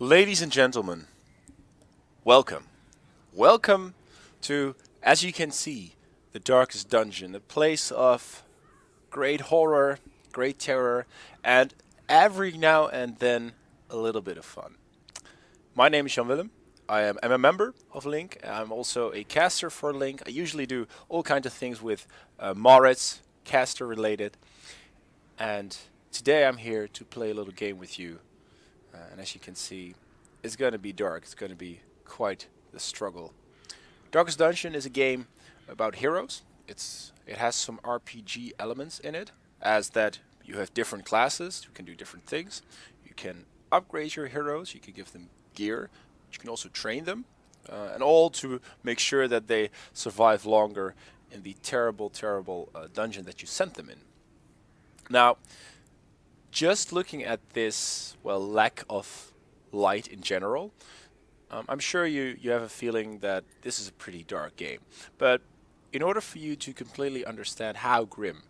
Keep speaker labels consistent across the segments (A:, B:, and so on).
A: Ladies and gentlemen, welcome. Welcome to, as you can see, the Darkest Dungeon, a place of great horror, great terror, and every now and then a little bit of fun. My name is Jan-Willem. I'm a member of Link. I'm also a caster for Link. I usually do all kinds of things with Moritz, caster related. And today I'm here to play a little game with you. And as you can see, it's going to be dark. It's going to be quite the struggle. Darkest Dungeon is a game about heroes. It has some RPG elements in it, as that you have different classes, you can do different things. You can upgrade your heroes, you can give them gear, you can also train them, and all to make sure that they survive longer in the terrible, terrible dungeon that you sent them in. Now, just looking at this, lack of light in general, I'm sure you have a feeling that this is a pretty dark game. But in order for you to completely understand how grim,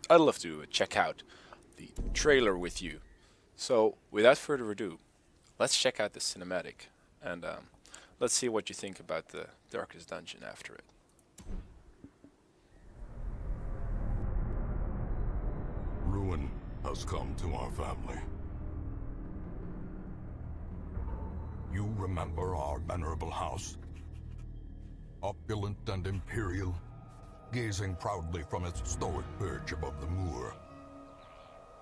A: I'd love to check out the trailer with you. So, without further ado, let's check out the cinematic, and let's see what you think about the Darkest Dungeon after it.
B: Ruin has come to our family. You remember our venerable house? Opulent and imperial, gazing proudly from its stoic perch above the moor.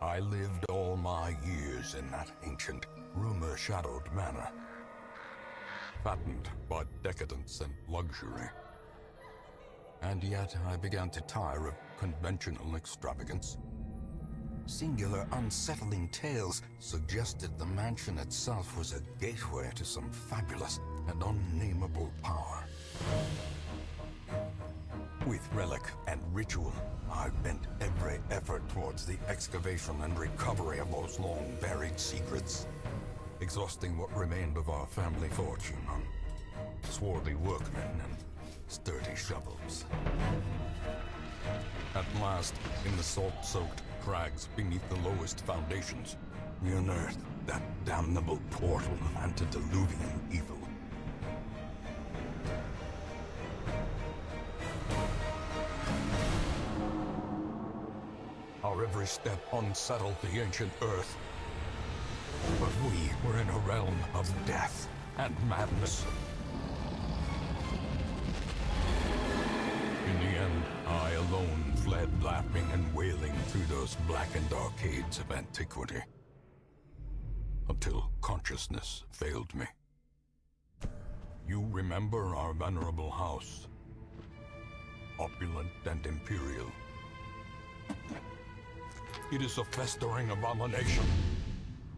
B: I lived all my years in that ancient, rumor-shadowed manor, fattened by decadence and luxury. And yet I began to tire of conventional extravagance. Singular, unsettling tales suggested the mansion itself was a gateway to some fabulous and unnameable power. With relic and ritual, I bent every effort towards the excavation and recovery of those long-buried secrets, exhausting what remained of our family fortune on swarthy workmen and sturdy shovels. At last, in the salt-soaked crags beneath the lowest foundations, we unearthed that damnable portal antediluvian evil. Our every step unsettled the ancient earth, but we were in a realm of death and madness. In the end, I alone fled laughing and wailing through those blackened arcades of antiquity, until consciousness failed me. You remember our venerable house, opulent and imperial. It is a festering abomination.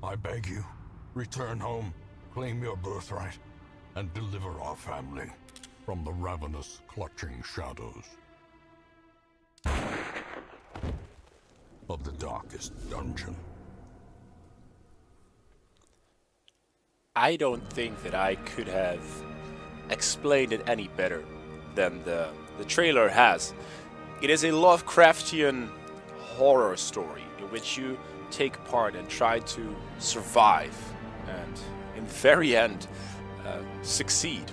B: I beg you, return home, claim your birthright, and deliver our family from the ravenous, clutching shadows of the Darkest Dungeon.
A: I don't think that I could have explained it any better than the trailer has. It is a Lovecraftian horror story in which you take part and try to survive and in the very end succeed.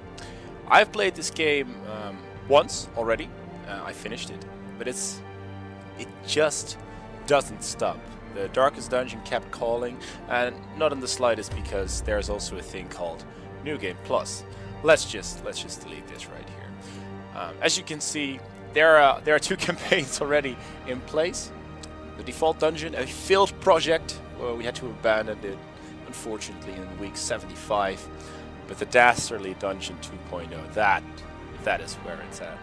A: I've played this game once already. I finished it, but it just doesn't stop. The Darkest Dungeon kept calling, and not in the slightest, because there's also a thing called New Game Plus. Let's just delete this right here. As you can see, there are two campaigns already in place. The default dungeon, a failed project. Well, we had to abandon it, unfortunately, in week 75. But the Dastardly Dungeon 2.0, that is where it's at.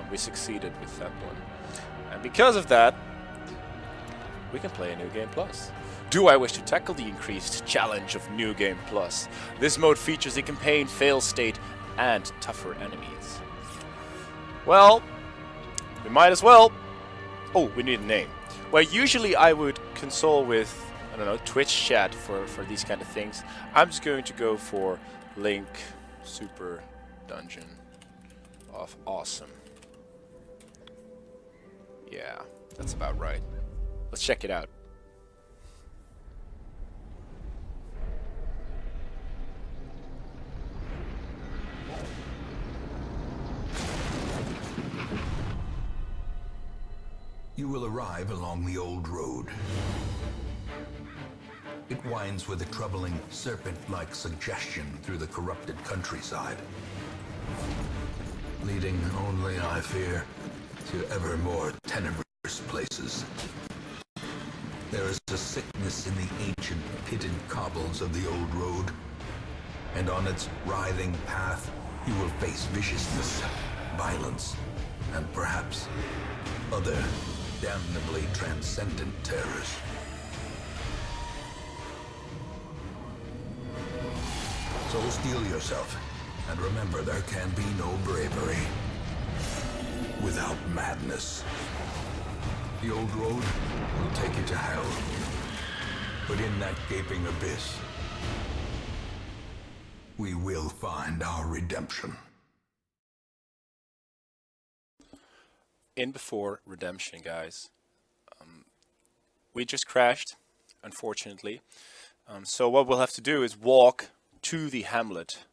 A: We succeeded with that one. And because of that, we can play a New Game Plus. Do I wish to tackle the increased challenge of New Game Plus? This mode features a campaign, fail state, and tougher enemies. Well, we might as well. Oh, we need a name. Well, usually I would console with, I don't know, Twitch chat for these kind of things. I'm just going to go for Link Super Dungeon of Awesome. Yeah, that's about right. Let's check it out.
C: You will arrive along the old road. It winds with a troubling serpent-like suggestion through the corrupted countryside, leading only, I fear, to ever more tenebrous places. There is a sickness in the ancient pitted cobbles of the old road, and on its writhing path you will face viciousness, violence, and perhaps other damnably transcendent terrors. So steel yourself, and remember there can be no bravery without madness. The old road will take you to hell, but in that gaping abyss, we will find our redemption.
A: In before redemption, guys. We just crashed, unfortunately. So what we'll have to do is walk to the hamlet.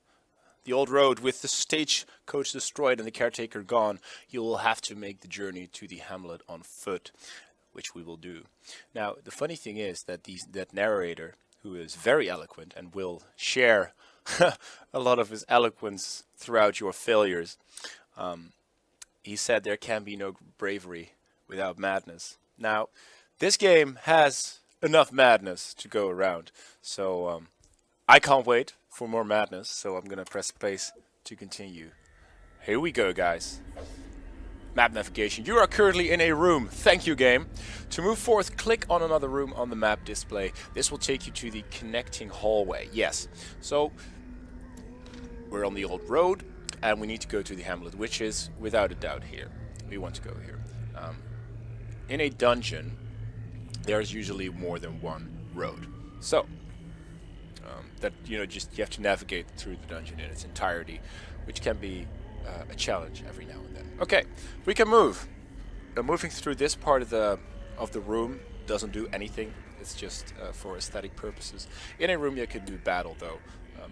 A: The old road with the stagecoach destroyed and the caretaker gone. You will have to make the journey to the hamlet on foot, which we will do. Now, the funny thing is that that narrator, who is very eloquent and will share a lot of his eloquence throughout your failures, he said there can be no bravery without madness. Now, this game has enough madness to go around, so I can't wait for more madness, so I'm gonna press space to continue. Here we go, guys. Map navigation. You are currently in a room. Thank you, game. To move forth, click on another room on the map display. This will take you to the connecting hallway. Yes. So, we're on the old road, and we need to go to the hamlet, which is, without a doubt, here. We want to go here. In a dungeon, there's usually more than one road. So, that, you know, just you have to navigate through the dungeon in its entirety, which can be a challenge every now and then. Okay, we can move. Moving through this part of the room doesn't do anything. It's just for aesthetic purposes. In a room you can do battle though,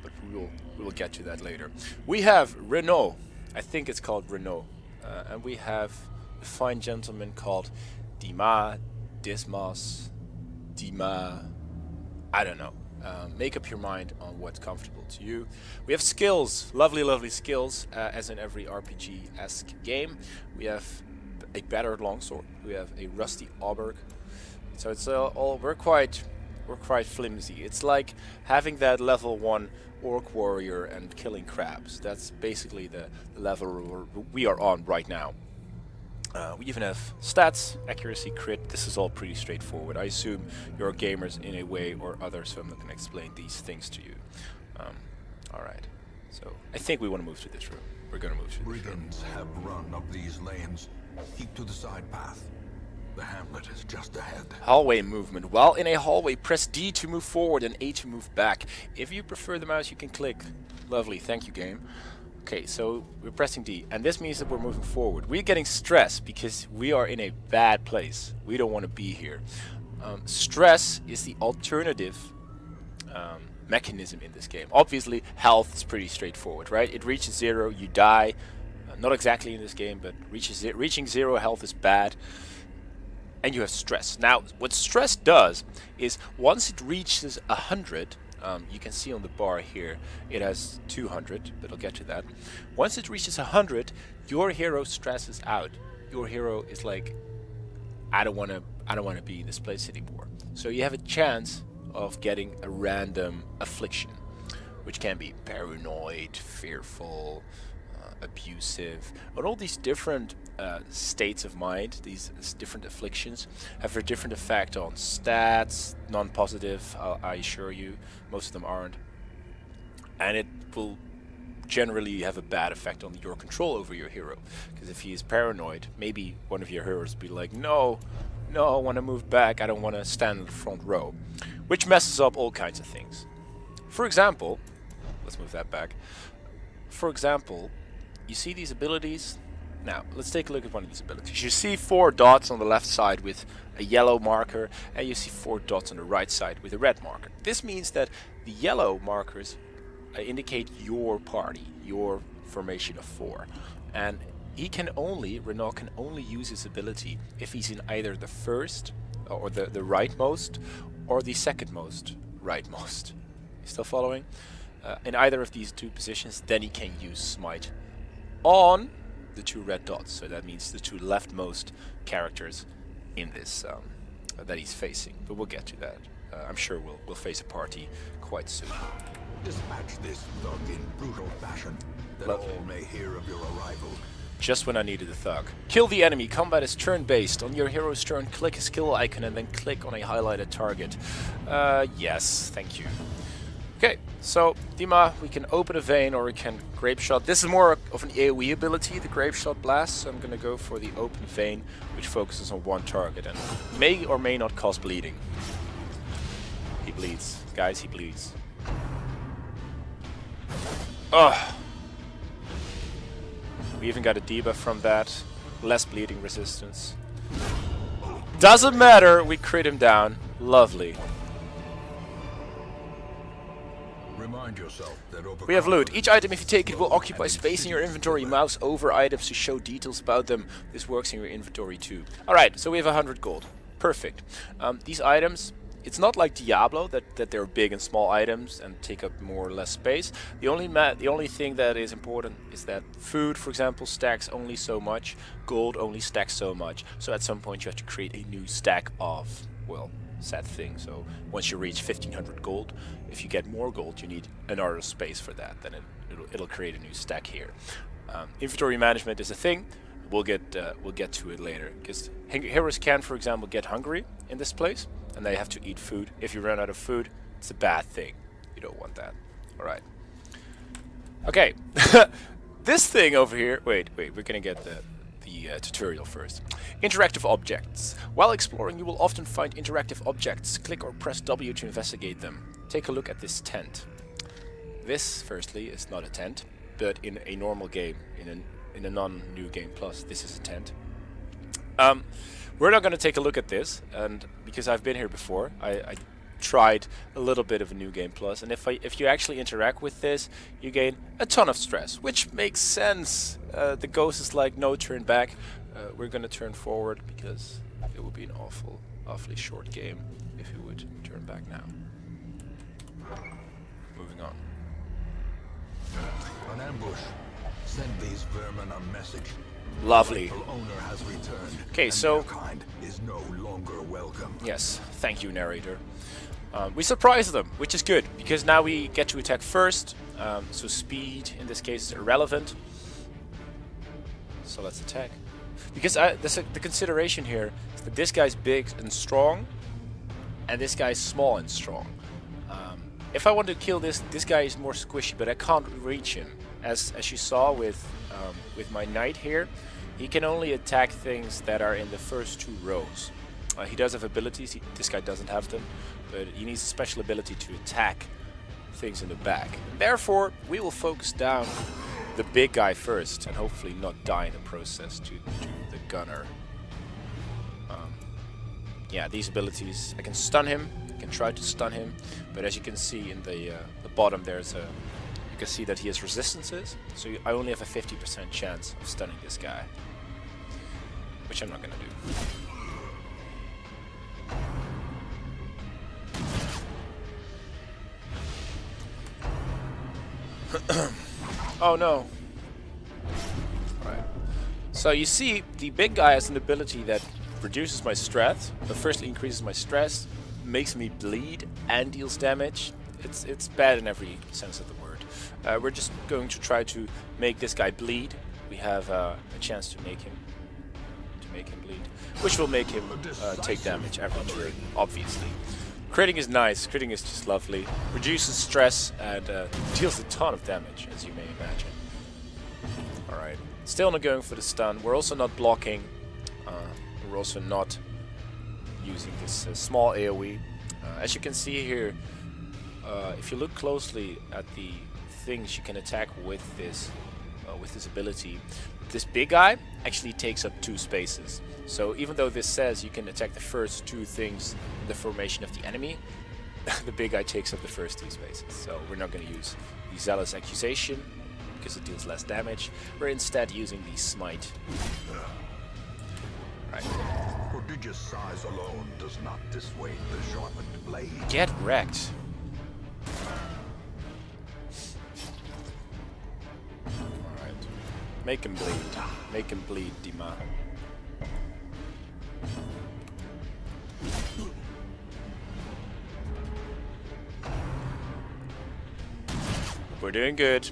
A: but we will get to that later. We have Renault. I think it's called Renault, and we have a fine gentleman called Dismas. I don't know. Make up your mind on what's comfortable to you. We have skills, lovely skills, as in every RPG-esque game. We have a battered longsword. We have a rusty auberg. So it's we're quite flimsy. It's like having that level 1 orc warrior and killing crabs. That's basically the level we are on right now. We even have stats, accuracy, crit. This is all pretty straightforward. I assume you're gamers in a way or other, so I'm not going to explain these things to you. Alright, so I think we want to move to this room. We're going to move to this room.
C: Brigands have run up these lanes. Keep to the side path. The hamlet is just ahead.
A: Hallway movement. While in a hallway, press D to move forward and A to move back. If you prefer the mouse, you can click. Lovely, thank you, game. Okay, so we're pressing D, and this means that we're moving forward. We're getting stressed because we are in a bad place. We don't want to be here. Stress is the alternative mechanism in this game. Obviously, health is pretty straightforward, right? It reaches 0, you die. Not exactly in this game, but reaching 0 health is bad. And you have stress. Now, what stress does is once it reaches 100, you can see on the bar here, it has 200, but I'll get to that. Once it reaches 100, your hero stresses out. Your hero is like, I don't want to be in this place anymore. So you have a chance of getting a random affliction, which can be paranoid, fearful, abusive, and all these different states of mind. These different afflictions have a different effect on stats. Non-positive, I assure you, most of them aren't, and it will generally have a bad effect on your control over your hero, because if he is paranoid, maybe one of your heroes will be like, no, I want to move back, I don't want to stand in the front row, which messes up all kinds of things. For example, let's move that back. For example, you see these abilities? Now, let's take a look at one of these abilities. You see 4 dots on the left side with a yellow marker, and you see 4 dots on the right side with a red marker. This means that the yellow markers indicate your party, your formation of 4. And Renault can only use his ability if he's in either the first or the rightmost or the secondmost rightmost. Still following? In either of these two positions, then he can use smite on the two red dots. So that means the two leftmost characters in this that he's facing. But we'll get to that. I'm sure we'll face a party quite soon.
C: Dispatch this thug in brutal fashion, that
A: Lovely.
C: all may hear of your arrival.
A: Just when I needed a thug. Kill the enemy. Combat is turn-based. On your hero's turn, click his skill icon and then click on a highlighted target. Yes, thank you. Okay, so Dima, we can open a vein or we can grape shot. This is more of an AoE ability, the grape shot blast. So I'm gonna go for the open vein, which focuses on one target and may or may not cause bleeding. He bleeds, guys. He bleeds. Ugh. We even got a debuff from that. Less bleeding resistance. Doesn't matter, we crit him down. Lovely.
C: Remind yourself that
A: We have loot. Each item, if you take it, will occupy space in your inventory. Mouse over items to show details about them. This works in your inventory too. Alright, so we have 100 gold. Perfect. These items, it's not like Diablo that they're big and small items and take up more or less space. The only thing that is important is that food, for example, stacks only so much. Gold only stacks so much. So at some point you have to create a new stack of, well, said thing. So once you reach 1500 gold, if you get more gold, you need another space for that. Then it'll create a new stack here. Inventory management is a thing. We'll get to it later. Because heroes can, for example, get hungry in this place, and they have to eat food. If you run out of food, it's a bad thing. You don't want that. All right. Okay. This thing over here. Wait. We're gonna get the tutorial first. Interactive objects. While exploring, you will often find interactive objects. Click or press W to investigate them. Take a look at this tent. This, firstly, is not a tent, but in a normal game, in a non-new game plus, this is a tent. We're not going to take a look at this, and because I've been here before, I tried a little bit of a new game plus, and if you actually interact with this, you gain a ton of stress, which makes sense. The ghost is like no turn back. We're going to turn forward because it would be an awfully short game if you would turn back now. Moving on.
C: An ambush. Send these vermin a message.
A: Lovely.
C: The owner has returned.
A: Okay,
C: and
A: so
C: their kind is no longer welcome.
A: yes, thank you, narrator. We surprise them, which is good because now we get to attack first. So speed in this case is irrelevant. So let's attack. Because the consideration here is that this guy's big and strong, and this guy's small and strong. If I want to kill this guy is more squishy, but I can't reach him. As you saw with my knight here, he can only attack things that are in the first two rows. He does have abilities, this guy doesn't have them, but he needs a special ability to attack things in the back. Therefore, we will focus down the big guy first, and hopefully not die in the process to the gunner. Yeah, these abilities, I can stun him, I can try to stun him, but as you can see in the bottom there's a, you can see that he has resistances, so I only have a 50% chance of stunning this guy, which I'm not gonna do. Oh no. Alright. So you see, the big guy has an ability that reduces my stress, but firstly increases my stress, makes me bleed, and deals damage. It's bad in every sense of the word. We're just going to try to make this guy bleed. We have a chance to make him bleed, which will make him take damage every turn, obviously. Critting is nice, critting is just lovely. Reduces stress and deals a ton of damage, as you may imagine. Alright, still not going for the stun. We're also not blocking. We're also not using this small AoE. As you can see here, if you look closely at the things you can attack with this ability, this big guy actually takes up 2 spaces. So even though this says you can attack the first 2 things in the formation of the enemy, the big guy takes up the first 2 spaces. So we're not going to use the Zealous Accusation because it deals less damage. We're instead using the smite. Right.
B: Prodigious size alone does not dissuade the sharpened blade.
A: Get wrecked. Alright. Make him bleed. Make him bleed, Dima. We're doing good.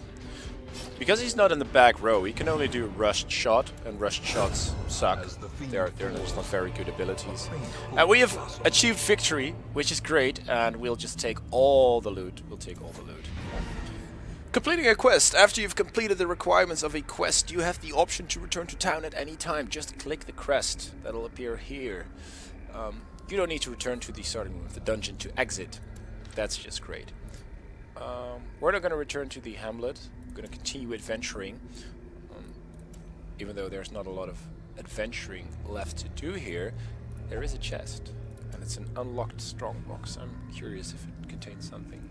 A: Because he's not in the back row, he can only do rushed shot, and rushed shots suck. They're just not very good abilities. And we have achieved victory, which is great, and we'll just take all the loot. We'll take all the loot. Completing a quest. After you've completed the requirements of a quest, you have the option to return to town at any time. Just click the crest. That'll appear here. You don't need to return to the starting room of the dungeon to exit. That's just great. We're not going to return to the hamlet. We're going to continue adventuring. Even though there's not a lot of adventuring left to do here, there is a chest. And it's an unlocked strongbox. I'm curious if it contains something.